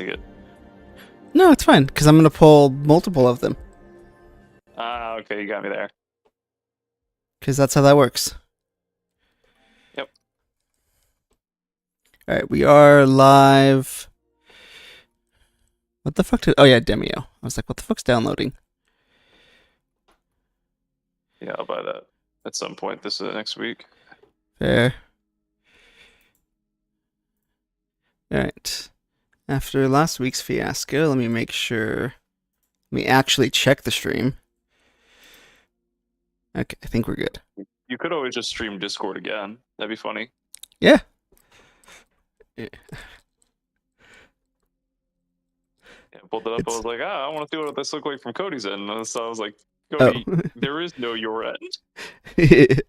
It. No, it's fine, because I'm going to pull multiple of them. Ah, okay, you got me there. Because that's how that works. Yep. Alright, we are live. What the fuck did... Oh yeah, Demio. I was like, what the fuck's downloading? Yeah, I'll buy that at some point this next week. Fair. Alright. After last week's fiasco, let me make sure... Let me actually check the stream. Okay, I think we're good. You could always just stream Discord again. That'd be funny. Yeah. Yeah, I pulled it up. I was like, I want to see what this looks like from Cody's end. And so I was like, Cody, there is no your end.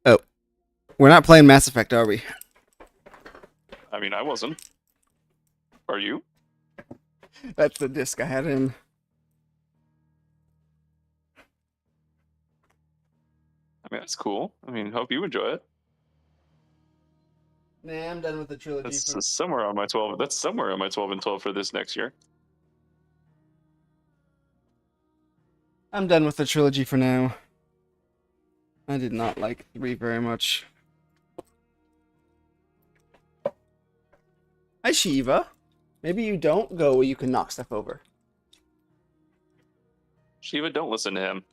Oh. We're not playing Mass Effect, are we? I mean, I wasn't. Are you? That's the disc I had in. I mean, that's cool. I mean, hope you enjoy it. Nah, I'm done with the trilogy. That's somewhere on my 12. That's somewhere on my 12 and 12 for this next year. I'm done with the trilogy for now. I did not like 3 very much. Hi, Shiva. Maybe you don't go where you can knock stuff over. Shiva, don't listen to him.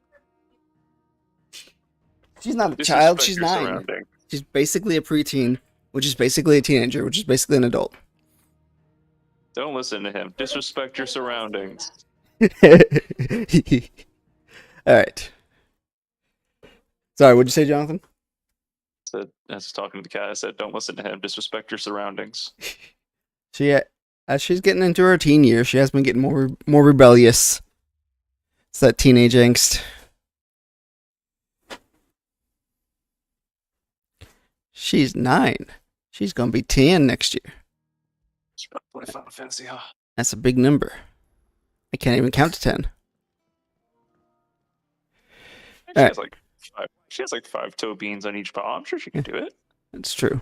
She's not a child, she's 9. Surrounding. She's basically a preteen, which is basically a teenager, which is basically an adult. Don't listen to him. Disrespect your surroundings. Alright. Sorry, what'd you say, Jonathan? I was talking to the cat. I said, don't listen to him. Disrespect your surroundings. As she's getting into her teen years, she has been getting more rebellious. It's that teenage angst. She's 9. She's gonna be 10 next year. She's about to play Final Fantasy, huh? That's a big number. I can't even count to 10. She has like 5 toe beans on each paw. I'm sure she can do it. That's true.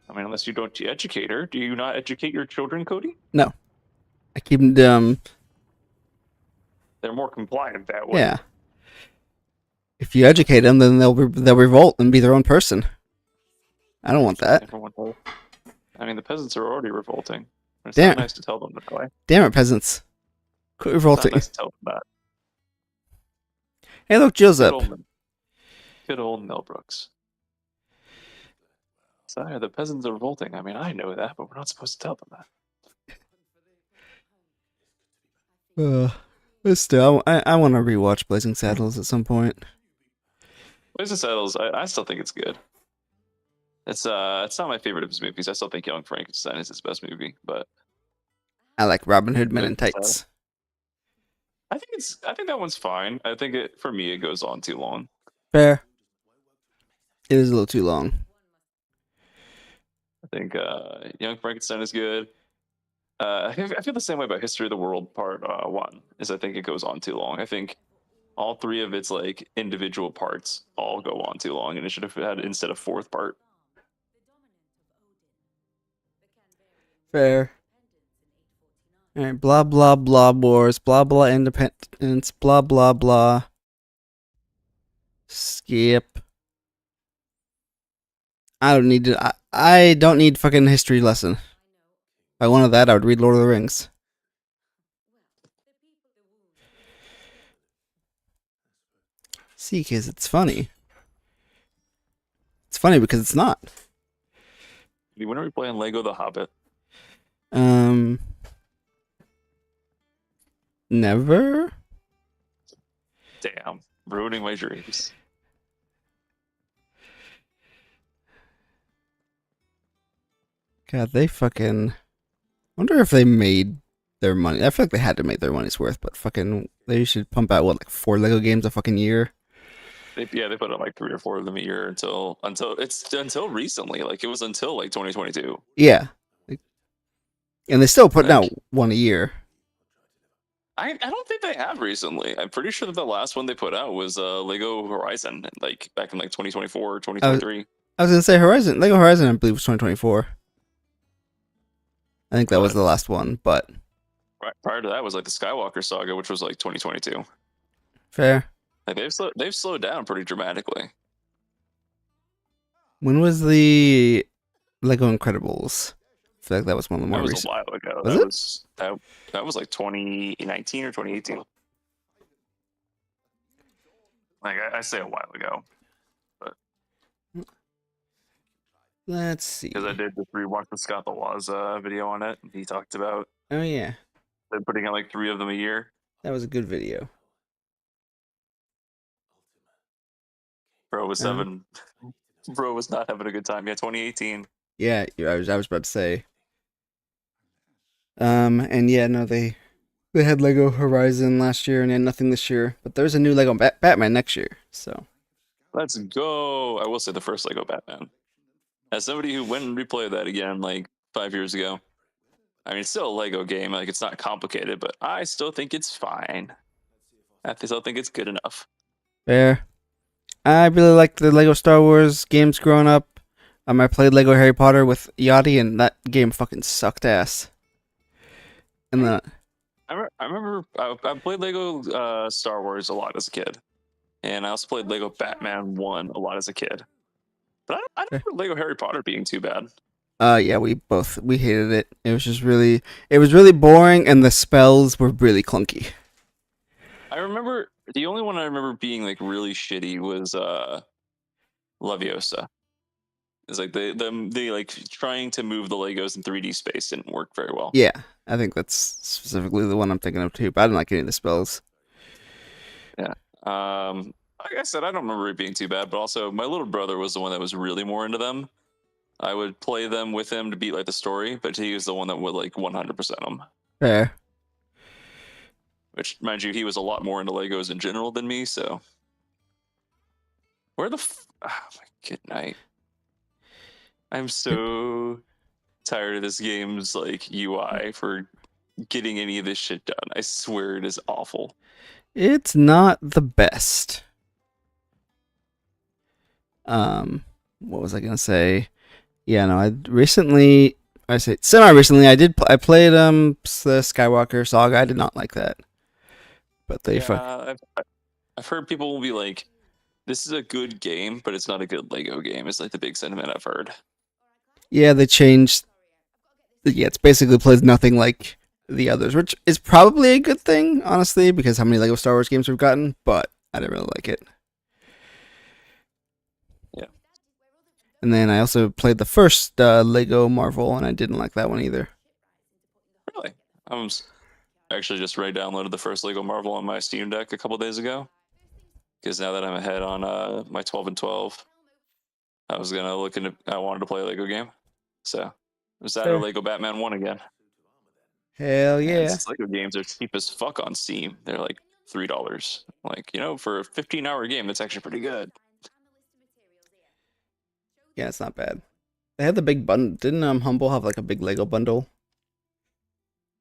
I mean, unless you don't educate her. Do you not educate your children, Cody? No. I keep them They're more compliant that way. Yeah. If you educate them, then they'll revolt and be their own person. I don't want that. I mean, the peasants are already revolting. It's Damn. not nice to tell them that way. Damn it, peasants. Quit revolting. It's not nice to tell them that. Hey, look, Jill's up. Good old Millbrooks. Sorry, the peasants are revolting. I mean, I know that, but we're not supposed to tell them that. But still, I want to rewatch Blazing Saddles at some point. Blazing Saddles, I still think it's good. It's not my favorite of his movies. I still think Young Frankenstein is his best movie, but I like Robin Hood Men in Tights. I think that one's fine. I think for me it goes on too long. Fair. It is a little too long. I think Young Frankenstein is good. I feel the same way about History of the World Part 1. Is I think it goes on too long. I think all 3 of its like individual parts all go on too long, and it should have had instead of 4th part. Fair. Alright, blah blah blah wars, blah blah independence, blah blah blah. Skip. I don't need fucking history lesson. If I wanted that, I would read Lord of the Rings. See, kids, it's funny. It's funny because it's not. When are we playing Lego The Hobbit? Never? Damn, ruining my dreams. God, they fucking... wonder if they made their money. I feel like they had to make their money's worth, but fucking... they should pump out, what, like 4 Lego games a fucking year? They put out like 3 or 4 of them a year until recently. Like, it was until like 2022. Yeah. And they're still putting out 1 a year. I don't think they have recently. I'm pretty sure that the last one they put out was Lego Horizon, like back in like 2024 or 2023. I was gonna say Lego Horizon, I believe, was 2024. I think that was But the last one, but prior to that was like the Skywalker saga, which was like 2022. fair. Like they've slowed down pretty dramatically. When was the Lego Incredibles? I feel like that was one of the That more was a recent. while ago. Was it? That was like 2019 or 2018. Like I say a while ago, but Let's see. because I did just rewatch the Scott the Laws video on it. He talked about Oh yeah, they're putting out like 3 of them a year. that was a good video. Bro was Uh, seven. Bro was not having a good time. Yeah, 2018. yeah, I was about to say. And yeah, no, they had Lego Horizon last year and then nothing this year, but there's a new Lego Batman next year. So Let's go. I will say the first Lego Batman. As somebody who went and replayed that again like 5 years ago, I mean, it's still a Lego game. Like, it's not complicated, but I still think it's fine. I still think it's good enough. fair. I really liked the Lego Star Wars games growing up. I played Lego Harry Potter with Yachty, and that game fucking sucked ass. And then I remember I played Lego Star Wars a lot as a kid, and I also played Lego Batman 1 a lot as a kid. But I don't remember Lego Harry Potter being too bad. yeah, we hated it. It was really boring, and the spells were really clunky. I remember the only one I remember being like really shitty was Leviosa. It's like they like trying to move the Legos in 3D space didn't work very well. Yeah, I think that's specifically the one I'm thinking of too. But I didn't like any of the spells. Yeah. Like I said, I don't remember it being too bad, but also my little brother was the one that was really more into them. I would play them with him to beat like the story, but he was the one that would like 100% them. Fair. Which, mind you, he was a lot more into Legos in general than me. So, oh my good night. I'm so tired of this game's like UI for getting any of this shit done. I swear it is awful. It's not the best. What was I gonna say? Yeah, no, I say semi-recently, I played the Skywalker Saga. I did not like that, but I've heard people will be like, "This is a good game, but it's not a good Lego game." It's like the big sentiment I've heard. yeah, they changed. Yeah, it's basically plays nothing like the others, which is probably a good thing, honestly, because how many Lego Star Wars games we've gotten. But I didn't really like it. Yeah. And then I also played the first Lego Marvel, and I didn't like that one either. Really? Actually just downloaded the first Lego Marvel on my Steam Deck a couple days ago. Because now that I'm ahead on my 12 and 12, I wanted to play a Lego game. So it was that or Fair. Lego Batman 1 again. Hell And yeah. since Lego games are cheap as fuck on Steam, they're like $3. Like, for a 15-hour game, that's actually pretty good. Yeah, it's not bad. They had the big bundle. Didn't Humble have like a big Lego bundle?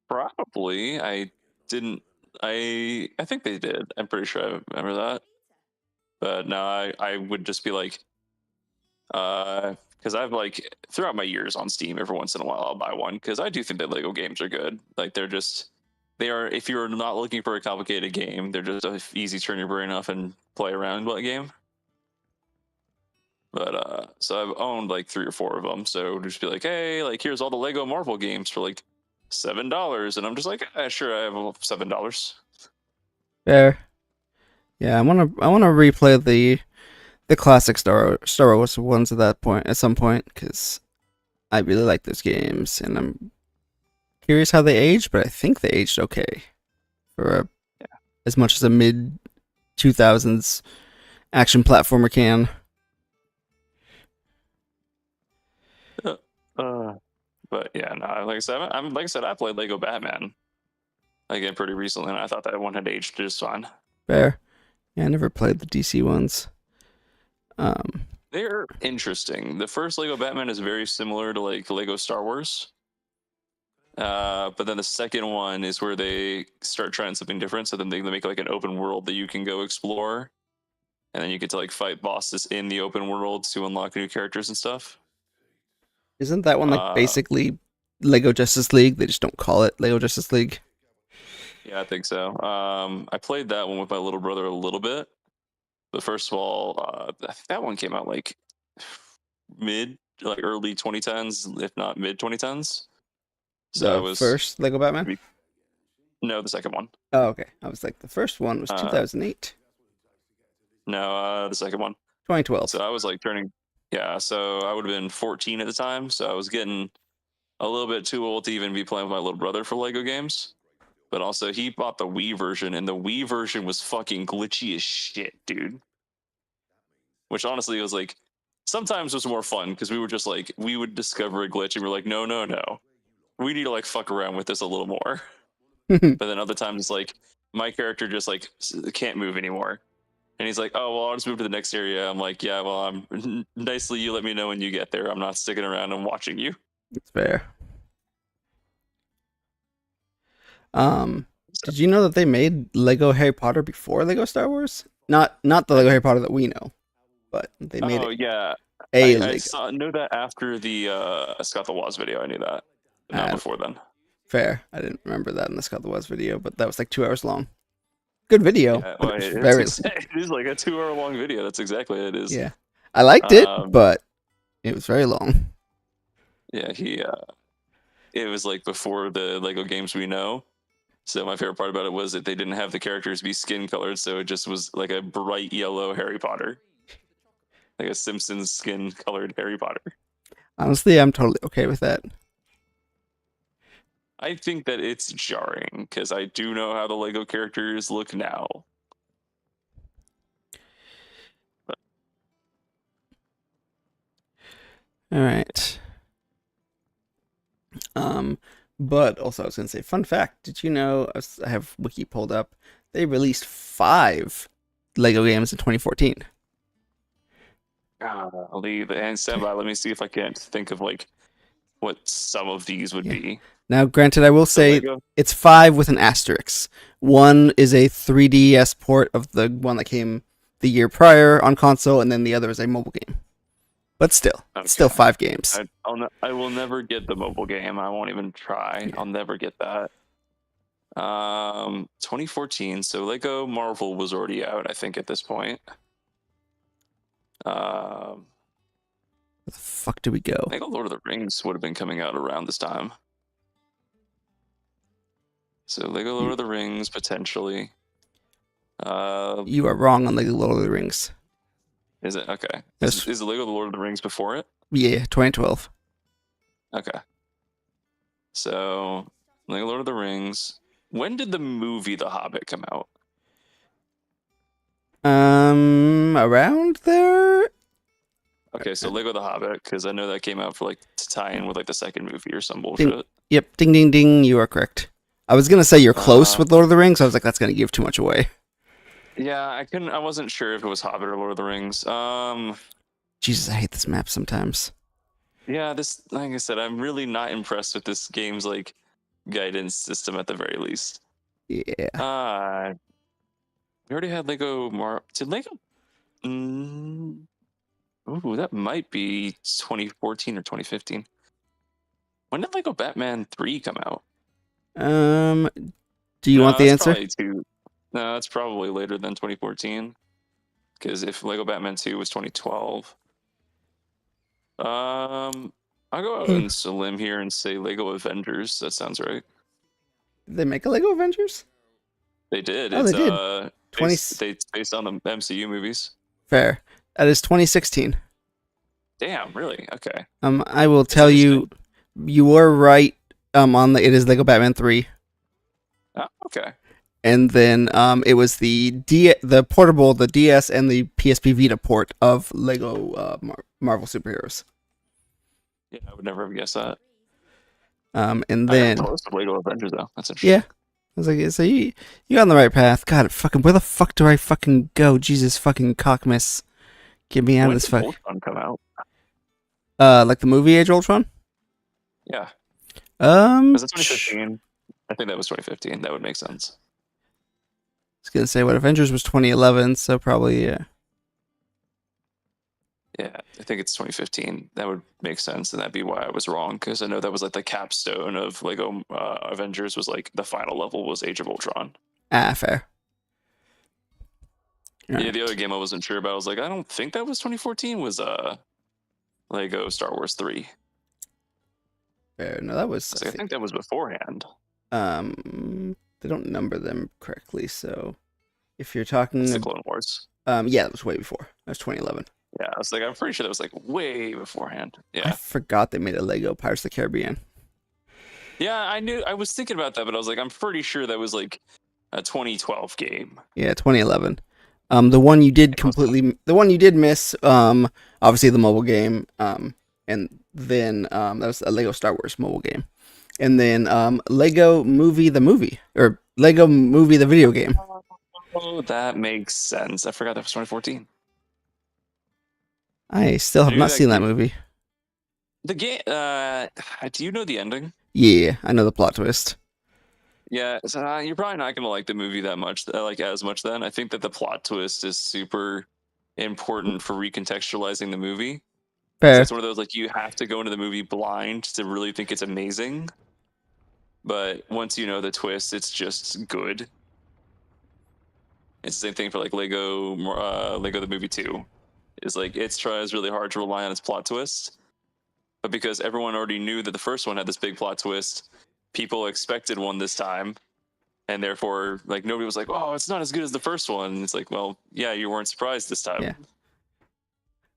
Probably. I didn't. I think they did. I'm pretty sure I remember that. But no, I would just be like, because I've like throughout my years on Steam, every once in a while I'll buy one because I do think that Lego games are good. Like they are. If you're not looking for a complicated game, they're just a easy turn your brain off and play around game. But so I've owned like 3 or 4 of them. So just be like, hey, like here's all the Lego Marvel games for like $7, and I'm just like, sure, I have $7. Fair. Yeah, I wanna replay the classic Star Wars ones at some point because I really like those games and I'm curious how they aged, but I think they aged okay for as much as a mid 2000s action platformer can. But yeah, no, like I said, I played Lego Batman again pretty recently, and I thought that one had aged just fine. Fair. Yeah, I never played the DC ones. They're interesting. The first Lego Batman is very similar to like Lego Star Wars. But then the second one is where they start trying something different. So then they make like an open world that you can go explore, and then you get to like fight bosses in the open world to unlock new characters and stuff. Isn't that one like Uh, basically Lego Justice League. They just don't call it Lego Justice League. Yeah, I think so. I played that one with my little brother a little bit, but first of all, I think that one came out like early 2010s, if not mid 2010s. So I The was first Lego Batman. no, the second one. Oh, okay. I was like, the first one was Uh, 2008, no, the second one. 2012. So I was like turning, yeah. So I would have been 14 at the time. So I was getting a little bit too old to even be playing with my little brother for Lego games. But also, he bought the Wii version, and the Wii version was fucking glitchy as shit, dude. Which honestly was like, sometimes was more fun because we were just like, we would discover a glitch and we're like, no, no, no. We need to like fuck around with this a little more. But then other times it's like, my character just like can't move anymore. And he's like, oh, well, I'll just move to the next area. I'm like, yeah, well, I'm nicely, you let me know when you get there. I'm not sticking around and watching you. It's fair. Did you know that they made Lego Harry Potter before Lego Star Wars? Not the Lego Harry Potter that we know, but they made Oh, yeah. a I Lego. knew that after the Scott the Woz video. I knew that. But not before then. Fair. I didn't remember that in the Scott the Woz video, but that was like 2 hours long. Good video. Yeah, But well, it was it is like a 2 hour long video. That's exactly what it is. yeah. I liked it, but it was very long. Yeah, it was like before the Lego games we know. So my favorite part about it was that they didn't have the characters be skin colored, so it just was like a bright yellow Harry Potter. Like a Simpsons skin colored Harry Potter. Honestly, I'm totally okay with that. I think that it's jarring because I do know how the Lego characters look now. All right. But also I was gonna say, fun fact, did you know, I have Wiki pulled up, they released 5 Lego games in 2014. I'll leave and stand by. Let me see if I can think of like what some of these would be. Now, granted, I will say Lego? it's 5 with an asterisk. One is a 3DS port of the one that came the year prior on console, and then the other is a mobile game. But still, it's still 5 games. I will never get the mobile game. I won't even try. Yeah. I'll never get that. 2014. So Lego Marvel was already out, I think, at this point. Where the fuck do we go? I think Lord of the Rings would have been coming out around this time. So Lego Lord of the Rings, potentially. You are wrong on Lego Lord of the Rings. Is it? Okay. Is Lego the Lord of the Rings before it? Yeah, 2012. Okay. So, Lego Lord of the Rings. When did the movie The Hobbit come out? Around there? Okay, so Lego The Hobbit, because I know that came out for like to tie in with like the second movie or some bullshit. Yep, ding ding ding, you are correct. I was gonna say you're close with Lord of the Rings, I was like, that's gonna give too much away. Yeah, I wasn't sure if it was Hobbit or Lord of the Rings. Jesus, I hate this map sometimes. Yeah, this, like I said, I'm really not impressed with this game's like guidance system at the very least. Yeah. We already had Lego did Lego? Ooh, that might be 2014 or 2015. When did Lego Batman 3 come out? Do you want the answer? No, it's probably later than 2014. Because if Lego Batman 2 was 2012. I'll go out and limb here and say Lego Avengers. That sounds right. Did they make a Lego Avengers? They did. Oh, they did. Based on the MCU movies. Fair. That is 2016. Damn, really? Okay. I will tell you, you were right. It is Lego Batman 3. Oh, okay. And then it was the portable, the DS and the PSP Vita port of Lego Marvel superheroes. Yeah, I would never have guessed that. And then Lego Avengers though. That's interesting. Yeah, I was like, so you on the right path. God, fucking, where the fuck do I fucking go? Jesus fucking cockmiss, get me out of this fuck. When did Ultron come out? Like the movie Age of Ultron? Yeah. Was it 2015? I think that was 2015. That would make sense. I was gonna say, what, Avengers was 2011, so probably, yeah. Yeah, I think it's 2015. That would make sense, and that'd be why I was wrong, because I know that was like the capstone of Lego Avengers. Was like the final level was Age of Ultron. Ah, fair. Yeah, the other Alright. game I wasn't sure about. I was like, I don't think that was 2014. Was Lego Star Wars 3. Fair. No, that was, I think that was beforehand. they don't number them correctly, so if you're It's talking, the Clone Wars. yeah, that was way before. That was 2011. Yeah, I was like, I'm pretty sure that was like way beforehand. I Yeah. forgot they made a Lego Pirates of the Caribbean. Yeah, I knew. I was thinking about that, but I was like, I'm pretty sure that was like a 2012 game. Yeah, 2011. The one you did the one you did miss, obviously the mobile game, and then that was a Lego Star Wars mobile game, and then Lego Movie the movie, or Lego Movie the video game. Oh, that makes sense. I forgot that was 2014. I still have not seen that movie. The game. Do you know the ending? Yeah, I know the plot twist. Yeah, so, you're probably not gonna like the movie that much, like as much. Then I think that the plot twist is super important for recontextualizing the movie. Fair. It's one of those like you have to go into the movie blind to really think it's amazing. But once you know the twist, it's just good. It's the same thing for like Lego the Movie 2. Is like it tries really hard to rely on its plot twist, but because everyone already knew that the first one had this big plot twist, people expected one this time, and therefore like nobody was like, oh, it's not as good as the first one. And it's like, well, yeah, you weren't surprised this time. Yeah.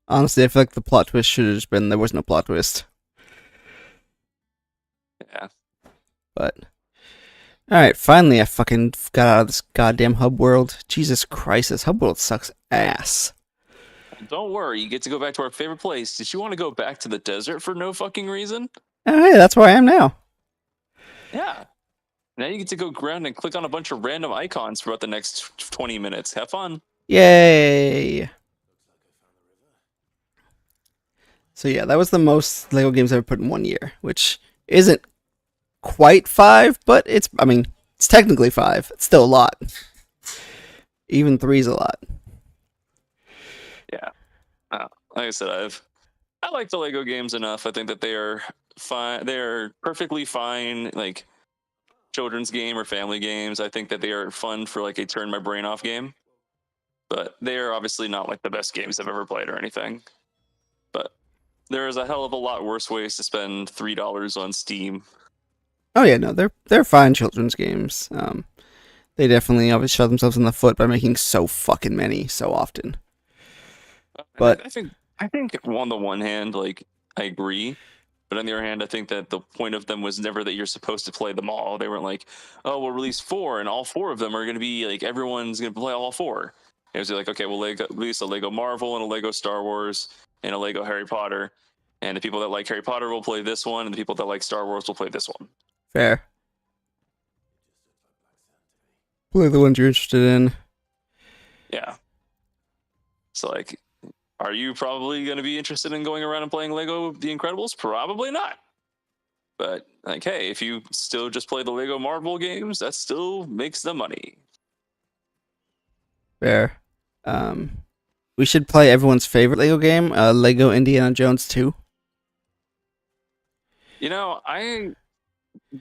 Honestly, I feel like the plot twist should have just been there was no plot twist. Yeah. But alright, finally I fucking got out of this goddamn hub world. Jesus Christ, this hub world sucks ass. Don't worry, you get to go back to our favorite place. Did you want to go back to the desert for no fucking reason? Oh, hey, that's where I am now. Yeah. Now you get to go around and click on a bunch of random icons for about the next 20 minutes. Have fun. Yay! So yeah, that was the most Lego games I've ever put in 1 year, which isn't quite 5, but it's technically 5. It's still a lot. Even 3 is a lot. Yeah. Like I said, I like the Lego games enough. I think that they are fine. They are perfectly fine, like children's game or family games. I think that they are fun for like a turn my brain off game. But they are obviously not like the best games I've ever played or anything. But there is a hell of a lot worse ways to spend $3 on Steam. Oh yeah, no, they're fine children's games. They definitely always shot themselves in the foot by making so fucking many so often. But I think on the one hand, like I agree, but on the other hand, I think that the point of them was never that you're supposed to play them all. They weren't like, oh, we'll release 4, and all 4 of them are going to be like everyone's going to play all 4. It was like, okay, we'll release a Lego Marvel and a Lego Star Wars and a Lego Harry Potter, and the people that like Harry Potter will play this one, and the people that like Star Wars will play this one. Fair. Play the ones you're interested in. Yeah. So like, are you probably going to be interested in going around and playing Lego The Incredibles? Probably not. But like, hey, if you still just play the Lego Marvel games, that still makes the money. Fair. We should play everyone's favorite Lego game, Lego Indiana Jones 2. You know, I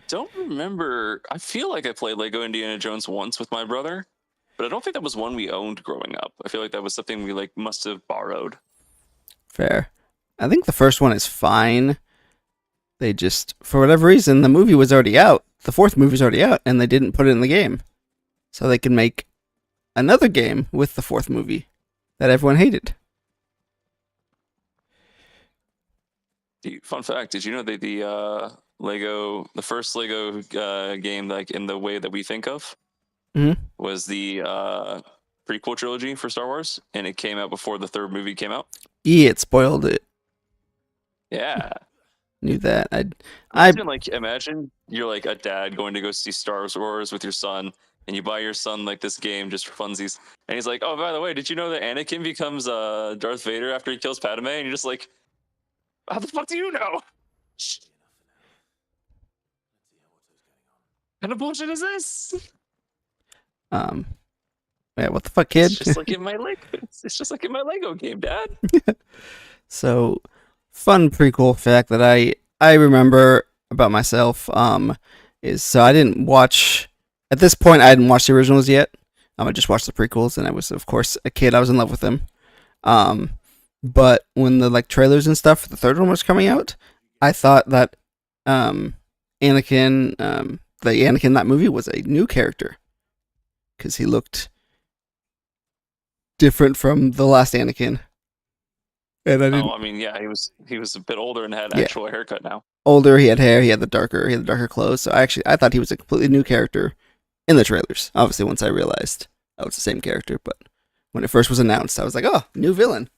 don't remember. I feel like I played Lego Indiana Jones once with my brother, but I don't think that was one we owned growing up. I feel like that was something we like must have borrowed. Fair. I think the first one is fine. They just, for whatever reason, the movie was already out. The 4th movie's already out, and they didn't put it in the game. So they can make another game with the 4th movie that everyone hated. Fun fact: did you know that the first Lego game, like in the way that we think of, was the prequel trilogy for Star Wars, and it came out before the 3rd movie came out? Yeah, it spoiled it. Yeah. Knew that. Imagine you're like a dad going to go see Star Wars with your son, and you buy your son like this game just for funsies, and he's like, "Oh, by the way, did you know that Anakin becomes Darth Vader after he kills Padme?" And you're just like, "How the fuck do you know? What kind of bullshit is this?" Yeah, what the fuck, kid? It's just like in my Lego game, Dad. So, fun prequel fact that I remember about myself is so I didn't watch at this point I hadn't watched the originals yet. I just watched the prequels, and I was of course a kid. I was in love with them. Um, but when the like trailers and stuff for the third one was coming out, I thought that um, Anakin, the Anakin in that movie was a new character because he looked different from the last Anakin, and I Oh, didn't. I mean, yeah, he was a bit older and had Yeah, actual haircut now. older. He had hair. He had the darker clothes. So I thought he was a completely new character in the trailers. Obviously, once I realized that was the same character, but when it first was announced, I was like, oh, new villain.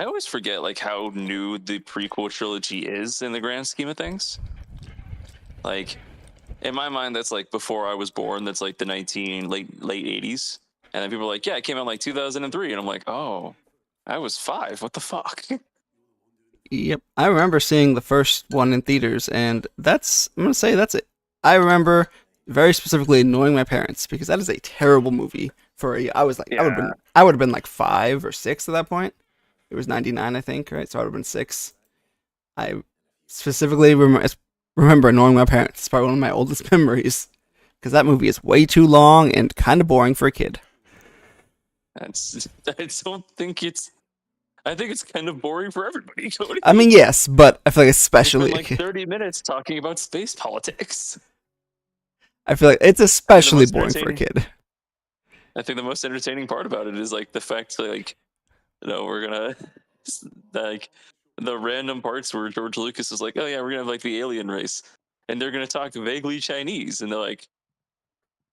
I always forget like how new the prequel trilogy is in the grand scheme of things. Like in my mind, that's like before I was born. That's like the 19 late 80s, and then people are like, yeah, it came out like 2003, and I'm like, oh, I was 5. What the fuck? Yep, I remember seeing the first one in theaters, and I'm gonna say that's it. I remember very specifically annoying my parents because that is a terrible movie. For a, I was like, Yeah, I would have been like 5 or 6 at that point. It was '99, I think, right? So I would have been 6. I specifically remember annoying my parents. It's probably one of my oldest memories because that movie is way too long and kind of boring for a kid. that's. I don't think it's. I think it's kind of boring for everybody, Cody. I mean, yes, but I feel like We spent especially like 30 minutes talking about space politics. I feel like it's I think the especially most boring for a entertaining. kid. I think the most entertaining part about it is like the fact that, like, we're gonna like the random parts where George Lucas is like, oh yeah, we're gonna have like the alien race, and they're gonna talk vaguely Chinese, and they're like,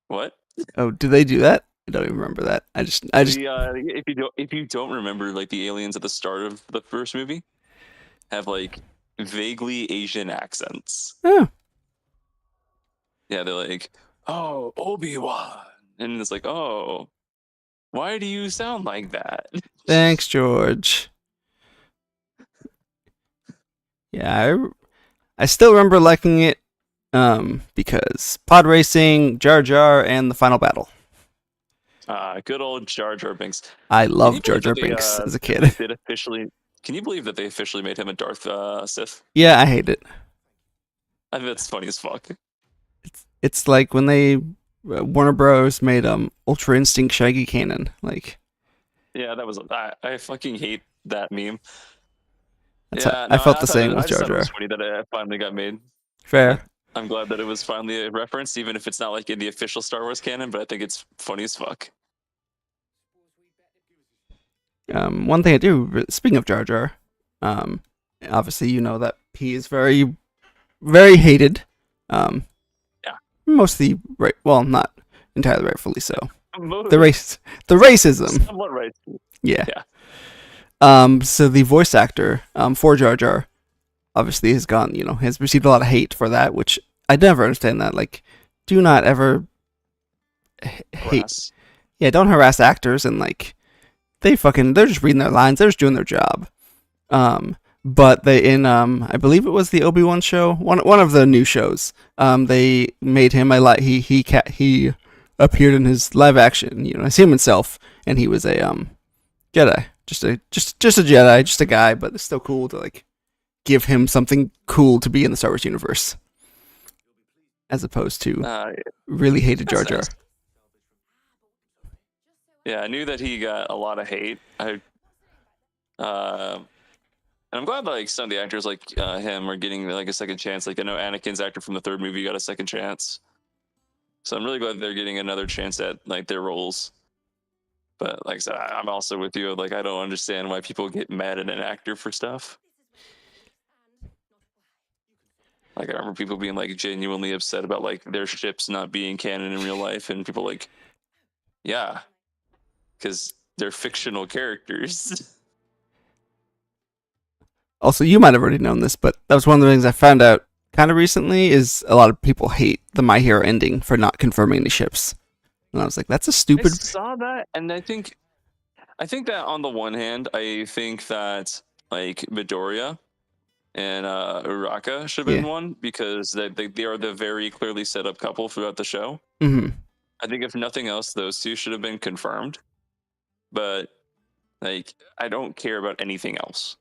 what? Oh, do they do that? I don't even remember that. I just, The if you don't remember, like the aliens at the start of the first movie have like vaguely Asian accents. oh, Yeah, they're like, oh, Obi-Wan, and it's like, oh, why do you sound like that? thanks, George. Yeah, I still remember liking it, because pod racing, Jar Jar, and the final battle. Good old Jar Jar Binks. I Can you loved Jar believe Jar that they Binks as a that kid. they did officially? Can you believe that they officially made him a Darth Sith? Yeah, I hate it. I think that's funny as fuck. It's like when they Warner Bros made Ultra Instinct Shaggy Cannon. Like Yeah, that was I fucking hate that meme. that's how Yeah, I no, felt I the thought same I with just Jar thought it was Jar. funny that it finally got made. I, Fair. I'm glad that it was finally referenced, even if it's not like in the official Star Wars canon. But I think it's funny as fuck. One thing I do. Speaking of Jar Jar, um, obviously you know that he is very, very hated. Um, Yeah, mostly right. Well, not entirely rightfully so. The Mo- race, the racism. somewhat right. Yeah. Yeah, So the voice actor, for Jar Jar, obviously has gone. Has received a lot of hate for that, which I never understand. That like, do not ever hate. Brass. Yeah, don't harass actors and like they're just reading their lines. They're just doing their job. But they in I believe it was the Obi-Wan show, one of the new shows. They made him a like he appeared in his live action, as him himself, and he was a Jedi, just a Jedi, just a guy, but it's still cool to like give him something cool to be in the Star Wars universe, as opposed to Uh, really hated Jar that's Jar. nice. Yeah, I knew that he got a lot of hate. Uh, and I'm glad like some of the actors like him are getting like a second chance. Like I know Anakin's actor from the third movie got a second chance, so I'm really glad they're getting another chance at like their roles. But like I said, I'm also with you. Like I don't understand why people get mad at an actor for stuff. Like I remember people being like genuinely upset about like their ships not being canon in real life, and people like, yeah, because they're fictional characters. Also, you might have already known this, but that was one of the things I found out kind of recently. Is a lot of people hate the My Hero ending for not confirming the ships, and I was like, that's a I stupid. saw that, and I think that on the one hand, I think that like Midoriya and Uraka should have been Yeah. one because they are the very clearly set up couple throughout the show. Hmm. I think if nothing else, those two should have been confirmed. But Like, I don't care about anything else.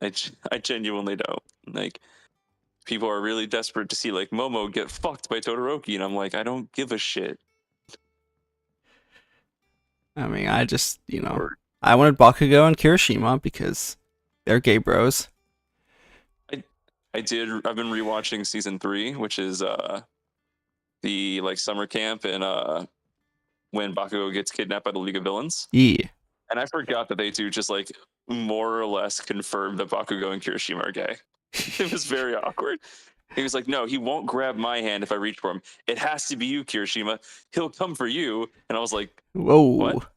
I genuinely don't. Like, people are really desperate to see like Momo get fucked by Todoroki, and I'm like, I don't give a shit. I mean, I just, Or I wanted Bakugo and Kirishima because they're gay bros. I've been rewatching season 3, which is the like summer camp and when Bakugo gets kidnapped by the League of Villains. Yeah. And I forgot that they do just like more or less confirm that Bakugo and Kirishima are gay. It was very awkward. He was like, no, he won't grab my hand if I reach for him. It has to be you, Kirishima. He'll come for you. And I was like, Whoa. what?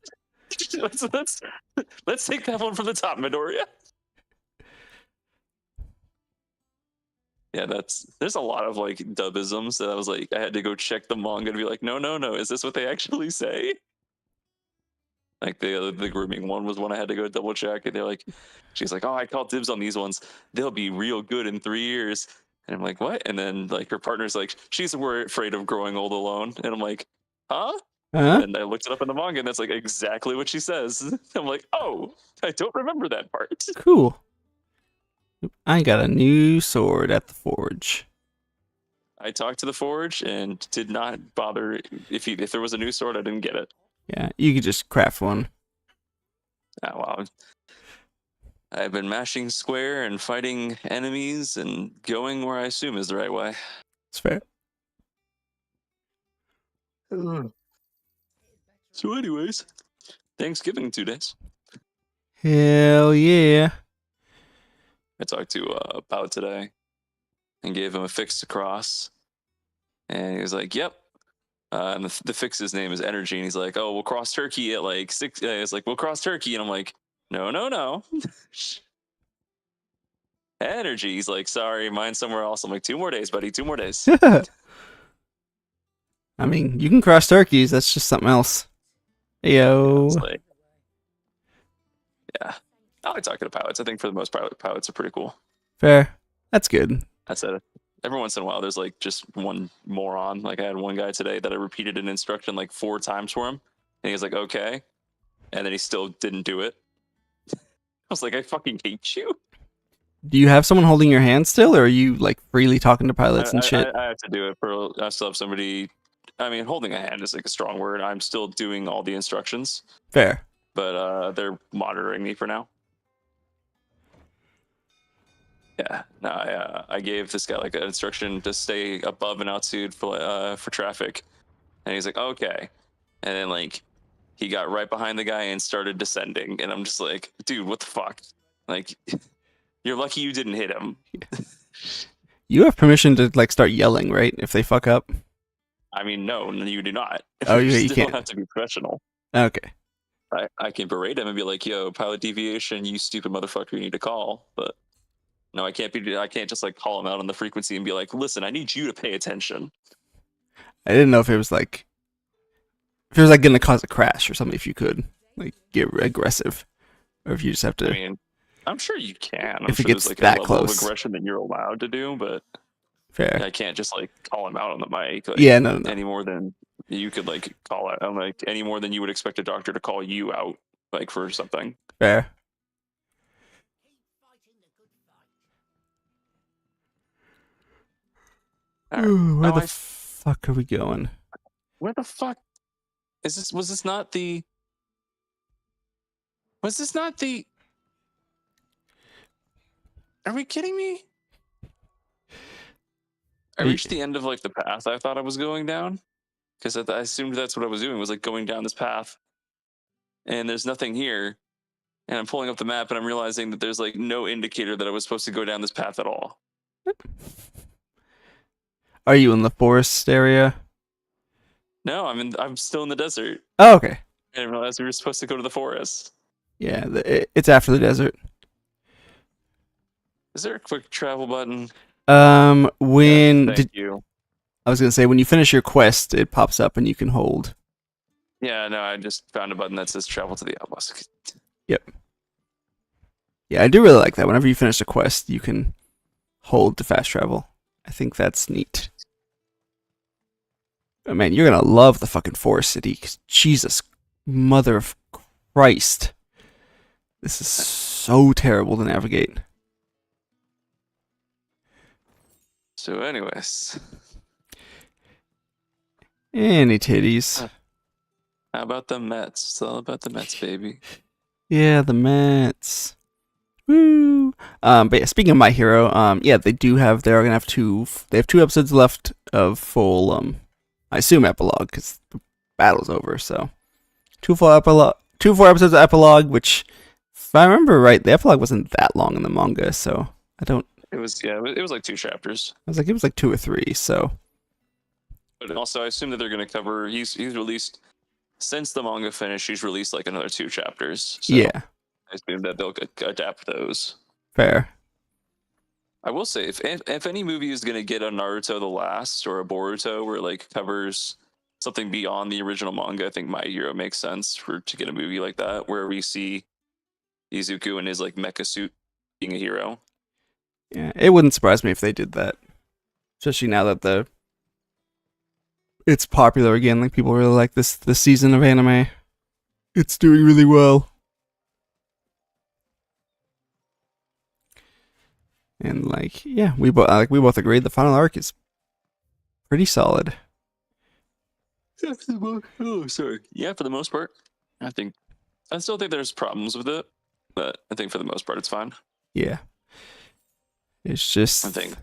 let's take that one from the top, Midoriya. Yeah, there's a lot of like dubisms that I was like, I had to go check the manga and be like, no, is this what they actually say? Like the grooming one was one I had to go double check, and she's like, oh, I called dibs on these ones. They'll be real good in 3 years. And I'm like, what? And then like her partner's like, she's afraid of growing old alone. And I'm like, huh? Huh? And I looked it up in the manga, and that's like exactly what she says. I'm like, oh, I don't remember that part. Cool. I got a new sword at the forge. I talked to the forge and did not bother. If there was a new sword, I didn't get it. Yeah, you could just craft one. Oh, wow. I've been mashing square and fighting enemies and going where I assume is the right way. It's fair. So anyways, Thanksgiving in 2 days. Hell yeah. I talked to Pao today and gave him a fix to cross. And he was like, yep. And the fix's name is Energy. And he's like, oh, we'll cross Turkey at like 6. It's like, we'll cross Turkey. And I'm like, no. Energy. He's like, sorry, mine's somewhere else. I'm like, 2 more days, buddy. 2 more days. I mean, you can cross turkeys. That's just something else. Yo. Like, yeah. I like talking to pilots. I think for the most part, pilots are pretty cool. Fair. That's good. I said it. Every once in a while, there's like just one moron. Like I had one guy today that I repeated an instruction like 4 times for him. And he was like, okay. And then he still didn't do it. I was like, I fucking hate you. Do you have someone holding your hand still, or are you like freely talking to pilots and shit? I have to do it I still have somebody. I mean, holding a hand is like a strong word. I'm still doing all the instructions. Fair. But they're monitoring me for now. Yeah, no, I gave this guy like an instruction to stay above an altitude for traffic, and he's like, okay, and then like he got right behind the guy and started descending, and I'm just like, dude, what the fuck? Like, you're lucky you didn't hit him. You have permission to like start yelling, right? If they fuck up. I mean, no, you do not. Oh, you you still can't. have to be professional. Okay. I can berate him and be like, yo, pilot deviation, you stupid motherfucker, you need to call, but. No, I can't just like call him out on the frequency and be like, listen, I need you to pay attention. I didn't know if it was like gonna cause a crash or something. If you could like get aggressive, or if you just have to. I mean, I'm sure you can. I'm if sure it gets there's like that a level close of aggression that you're allowed to do, but fair. I can't just like call him out on the mic. Like, yeah, no. Any more than you could like call out, like any more than you would expect a doctor to call you out, like for something. Fair. Ooh, where the fuck are we going? Where the fuck is this? Was this not the? Are we kidding me? I reached the end of like the path I thought I was going down, because I assumed that's what I was doing, was like going down this path, and there's nothing here, and I'm pulling up the map and I'm realizing that there's like no indicator that I was supposed to go down this path at all. Are you in the forest area? No, I'm still in the desert. Oh, okay. I didn't realize we were supposed to go to the forest. Yeah, it's after the desert. Is there a quick travel button? When thank you. I was gonna say when you finish your quest, it pops up and you can hold. Yeah, no, I just found a button that says travel to the outpost. Yep. Yeah, I do really like that. Whenever you finish a quest, you can hold to fast travel. I think that's neat. Oh, man, you're gonna love the fucking forest city. 'Cause Jesus, mother of Christ. This is so terrible to navigate. So, anyways, Any titties. how about the Mets? It's all about the Mets, baby. Yeah, the Mets. Woo. But yeah, speaking of My Hero, yeah, they're gonna have they have 2 episodes left of full, I assume epilogue, because the battle's over, so. 4 episodes of epilogue, which, if I remember right, the epilogue wasn't that long in the manga, so I don't, It was, yeah, it was like 2 chapters. I was like, it was like 2 or 3, so. But also, I assume that they're going to cover. He's released since the manga finished. He's released like another 2 chapters. So Yeah, I assume that they'll adapt those. fair. I will say, if any movie is going to get a Naruto the Last or a Boruto where it, like, covers something beyond the original manga, I think My Hero makes sense to get a movie like that where we see Izuku in his like mecha suit being a hero. Yeah, it wouldn't surprise me if they did that. Especially now that it's popular again, like people really like this season of anime. It's doing really well. And like, yeah, we both agreed the final arc is pretty solid. Oh, sorry. Yeah, for the most part, I still think there's problems with it, but I think for the most part it's fine. Yeah. It's just I think.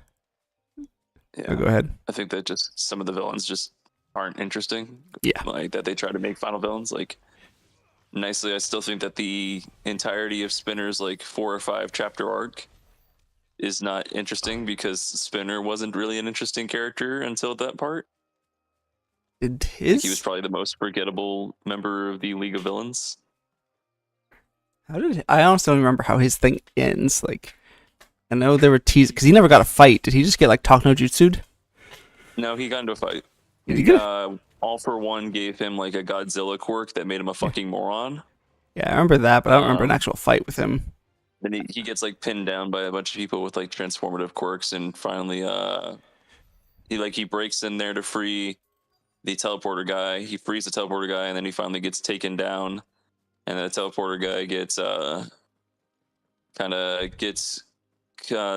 Yeah. Oh, go ahead. I think that just some of the villains just aren't interesting. Yeah. Like that they try to make final villains like nicely. I still think that the entirety of Spinner's like 4 or 5 chapter arc is not interesting because Spinner wasn't really an interesting character until that part. He was probably the most forgettable member of the League of Villains. I honestly don't remember how his thing ends. Like, I know there were teased because he never got a fight. Did he just get like talk no jutsu'd? No, he got into a fight. All for One gave him like a Godzilla quirk that made him a fucking moron. Yeah, I remember that, but I don't remember an actual fight with him. Then he gets like pinned down by a bunch of people with like transformative quirks, and finally he breaks in there to free the teleporter guy. He frees the teleporter guy, and then he finally gets taken down, and then the teleporter guy gets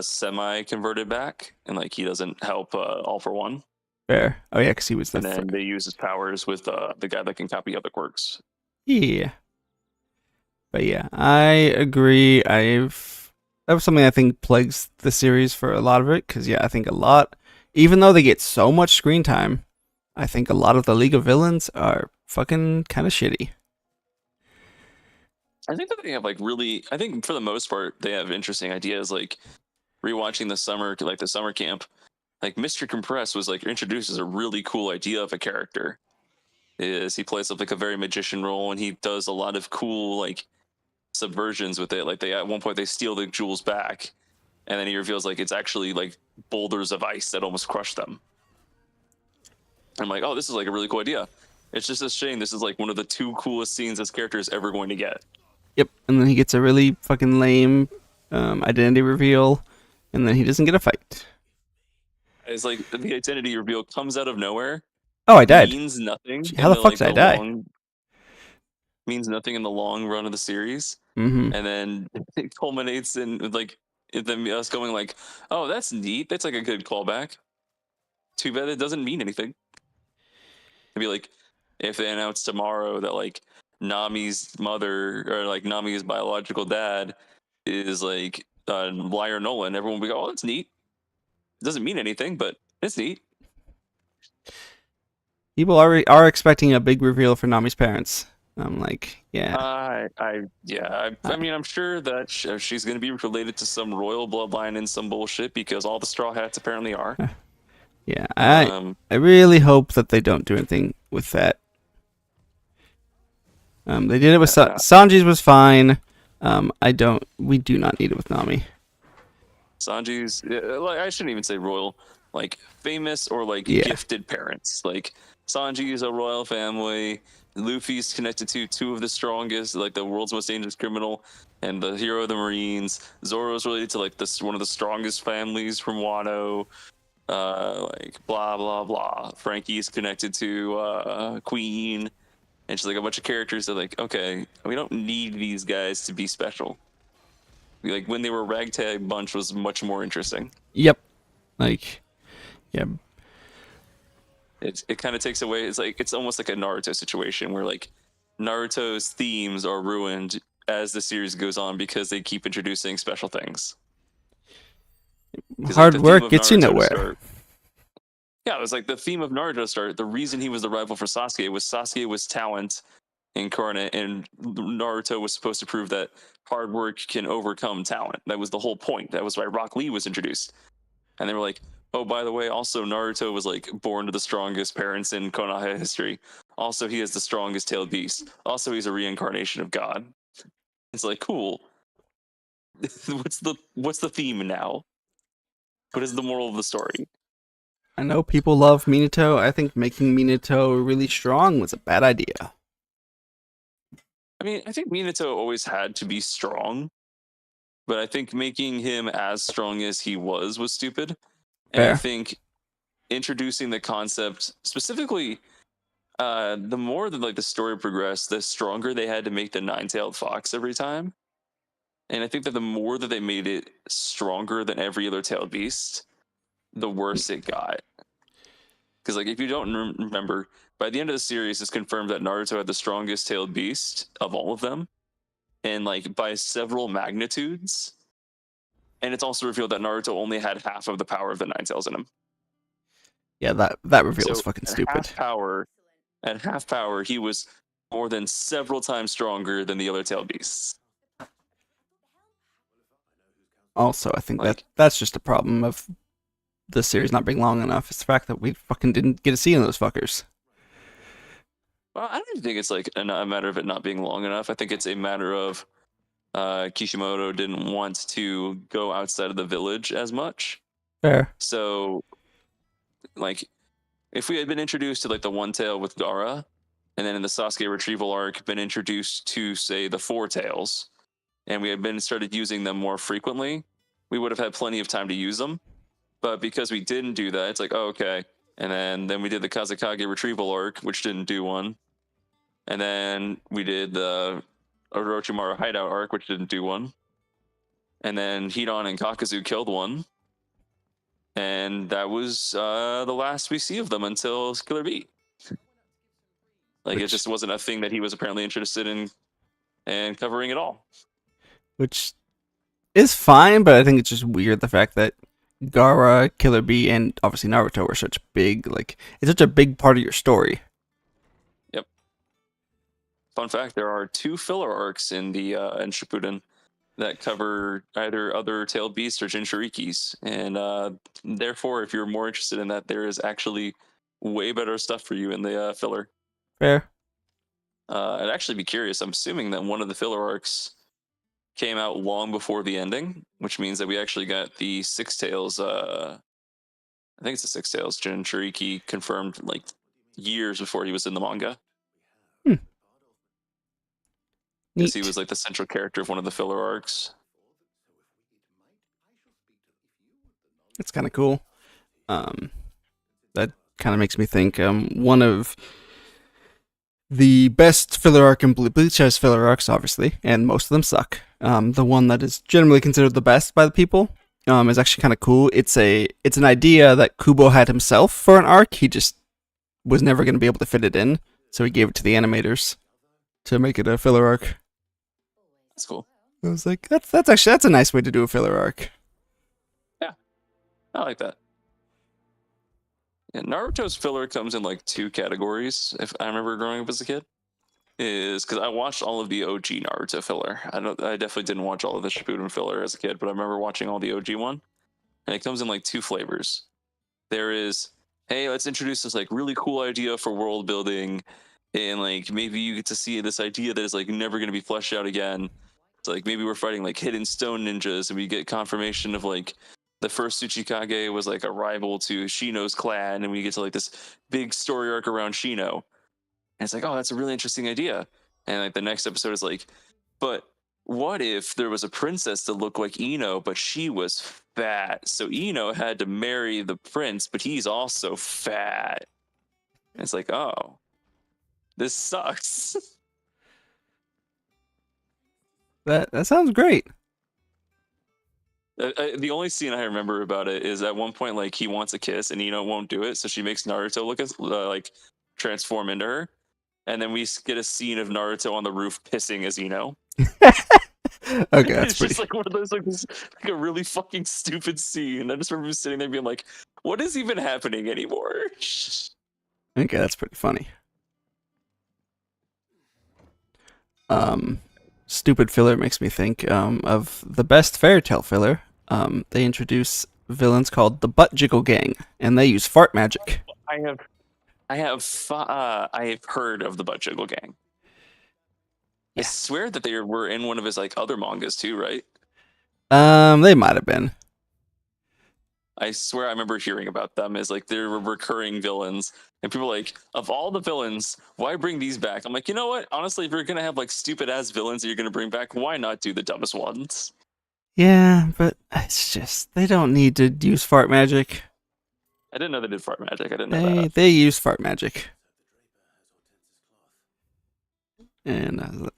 semi converted back, and like he doesn't help All for One. Fair. Oh yeah, because he was the. And then they use his powers with the guy that can copy other quirks. Yeah. But yeah, I agree. That was something I think plagues the series for a lot of it, because yeah, I think even though they get so much screen time, I think a lot of the League of Villains are fucking kind of shitty. I think that they have I think for the most part they have interesting ideas. Like rewatching the summer camp, like Mr. Compress was like introduced as a really cool idea of a character. He plays up like a very magician role, and he does a lot of cool like subversions with it. Like at one point they steal the jewels back, and then he reveals like it's actually like boulders of ice that almost crush them. I'm like, oh, this is like a really cool idea. It's just a shame this is like one of the 2 coolest scenes this character is ever going to get. Yep, and then he gets a really fucking lame identity reveal, and then he doesn't get a fight. It's like the identity reveal comes out of nowhere. Oh, I died. Means nothing. How the fuck did I die? Means nothing in the long run of the series, and then it culminates in like us going like, "Oh, that's neat. That's like a good callback." Too bad it doesn't mean anything. It'd be like if they announce tomorrow that like Nami's mother or like Nami's biological dad is like Liar Nolan. Everyone would be, "Oh, that's neat." It doesn't mean anything, but it's neat. People are expecting a big reveal for Nami's parents. I'm like, yeah. I mean, I'm sure that she's going to be related to some royal bloodline and some bullshit because all the Straw Hats apparently are. Yeah, I really hope that they don't do anything with that. They did it with Sanji's was fine. We do not need it with Nami. Sanji's, like, I shouldn't even say royal, like famous or like gifted parents. Like Sanji is a royal family. Luffy's connected to 2 of the strongest, like the world's most dangerous criminal and the hero of the Marines. Zoro's related to like one of the strongest families from Wano. Like blah blah blah. Frankie's connected to Queen, And it's like a bunch of characters that like, okay, we don't need these guys to be special. Like when they were ragtag bunch was much more interesting. Yep. Like, yeah. It kind of takes away. It's like it's almost like a Naruto situation where like Naruto's themes are ruined as the series goes on because they keep introducing special things. Like, Hard work gets you nowhere. Yeah, it was like the theme of Naruto start. The reason he was the rival for Sasuke was talent incarnate, and Naruto was supposed to prove that hard work can overcome talent. That was the whole point. That was why Rock Lee was introduced. And they were like, oh, by the way, also Naruto was like born to the strongest parents in Konoha history. Also, he has the strongest tailed beast. Also, he's a reincarnation of God. It's like, cool. What's the theme now? What is the moral of the story? I know people love Minato. I think making Minato really strong was a bad idea. I mean, I think Minato always had to be strong, but I think making him as strong as he was stupid. And Fair. I think introducing the concept specifically, the more that like the story progressed, the stronger they had to make the nine-tailed fox every time. And I think that the more that they made it stronger than every other tailed beast, the worse it got. Because like if you don't remember, by the end of the series, it's confirmed that Naruto had the strongest tailed beast of all of them, and like by several magnitudes. And it's also revealed that Naruto only had half of the power of the nine tails in him. Yeah, that reveal So was fucking stupid. At half power, he was more than several times stronger than the other tailed beasts. Also, I think Like, that's just a problem of the series not being long enough. It's the fact that we fucking didn't get to see those fuckers. well, I don't even think it's like a matter of it not being long enough. I think it's a matter of Kishimoto didn't want to go outside of the village as much. Fair. So, like, if we had been introduced to like the one tail with Gaara, and then in the Sasuke retrieval arc, been introduced to say the four tails, and we had been started using them more frequently, we would have had plenty of time to use them. But because we didn't do that, it's like, oh, okay. And then we did the Kazekage retrieval arc, which didn't do one. And then we did the Orochimaru hideout arc, which didn't do one. And then Hidan and Kakazu killed one. And that was the last we see of them until Killer Bee. Like, it just wasn't a thing that he was apparently interested in and covering at all. Which is fine, but I think it's just weird the fact that Gaara, Killer Bee, and obviously Naruto were such big, like, it's such a big part of your story. Yep. Fun fact, there are 2 filler arcs in the in Shippuden that cover either other tailed beasts or Jinchurikis. And therefore, if you're more interested in that, there is actually way better stuff for you in the filler. Fair. I'd actually be curious. I'm assuming that one of the filler arcs came out long before the ending, which means that we actually got the Six Tails. I think it's the Six Tails Jinchuriki confirmed like years before he was in the manga. Because he was like the central character of one of the filler arcs. It's kind of cool. That kind of makes me think one of the best filler arc in Bleach has filler arcs, obviously, and most of them suck. The one that is generally considered the best by the people is actually kind of cool. It's an idea that Kubo had himself for an arc. He just was never going to be able to fit it in, so he gave it to the animators to make it a filler arc. That's cool. I was like, that's a nice way to do a filler arc. Yeah, I like that. Yeah, Naruto's filler comes in like 2 categories. If I remember growing up as a kid, is because I watched all of the OG Naruto filler. I definitely didn't watch all of the Shippuden filler as a kid, but I remember watching all the OG one, and it comes in like 2 flavors. There is, hey, let's introduce this like really cool idea for world building, and like maybe you get to see this idea that is like never going to be fleshed out again. So like maybe we're fighting like hidden stone ninjas, and we get confirmation of like the first Tsuchikage was like a rival to Shino's clan, and we get to like this big story arc around Shino. And it's like, oh, that's a really interesting idea. And like the next episode is like, but what if there was a princess that looked like Ino, but she was fat? So Ino had to marry the prince, but he's also fat. And it's like, oh. This sucks. That sounds great. The only scene I remember about it is at one point, like he wants a kiss and Ino won't do it, so she makes Naruto look as like transform into her, and then we get a scene of Naruto on the roof pissing as Ino. Okay, that's It's pretty. just like one of those like a really fucking stupid scene. I just remember sitting there being like, "What is even happening anymore?" Okay, that's pretty funny. Um, stupid filler makes me think of the best fairy tale filler. They introduce villains called the Butt Jiggle Gang, and they use fart magic. I have heard of the Butt Jiggle Gang. I Yeah. swear that they were in one of his like other mangas too, right? They might have been. I swear I remember hearing about them as like they're recurring villains. And people are like, of all the villains, why bring these back? I'm like, you know what? Honestly, if you're gonna have like stupid ass villains that you're gonna bring back, why not do the dumbest ones? Yeah, but it's just they don't need to use fart magic. I didn't know they did fart magic. I didn't know They that. they use fart magic, and,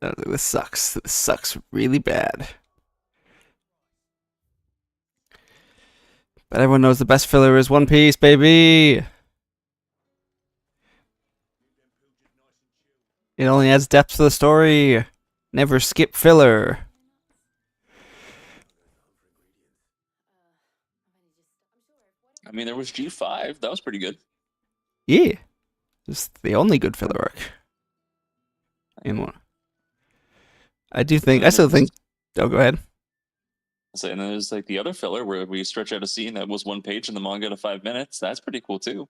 this sucks. This sucks really bad. But everyone knows the best filler is One Piece, baby. It only adds depth to the story. Never skip filler. I mean, there was G5. That was pretty good. Yeah, it's the only good filler arc in one. I still think. Oh, go ahead. And then there's like the other filler where we stretch out a scene that was one page in the manga to 5 minutes. That's pretty cool too.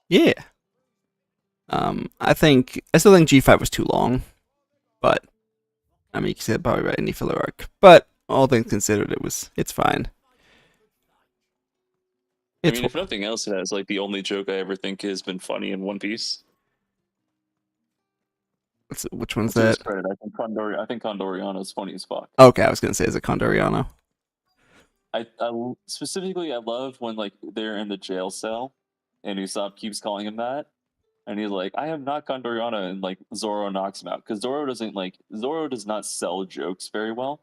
Yeah. I still think G5 was too long, but I mean, you can say that probably about any filler arc. But all things considered, it's fine. I mean, if nothing else, it has like the only joke I ever think has been funny in One Piece. Which one's To his that? credit, I think Condoriano's funny as fuck. Okay, I was gonna say is it Condoriano? I specifically I love when like they're in the jail cell, and Usopp keeps calling him that, and he's like, "I am not Condoriano," and like Zoro knocks him out because Zoro does not sell jokes very well,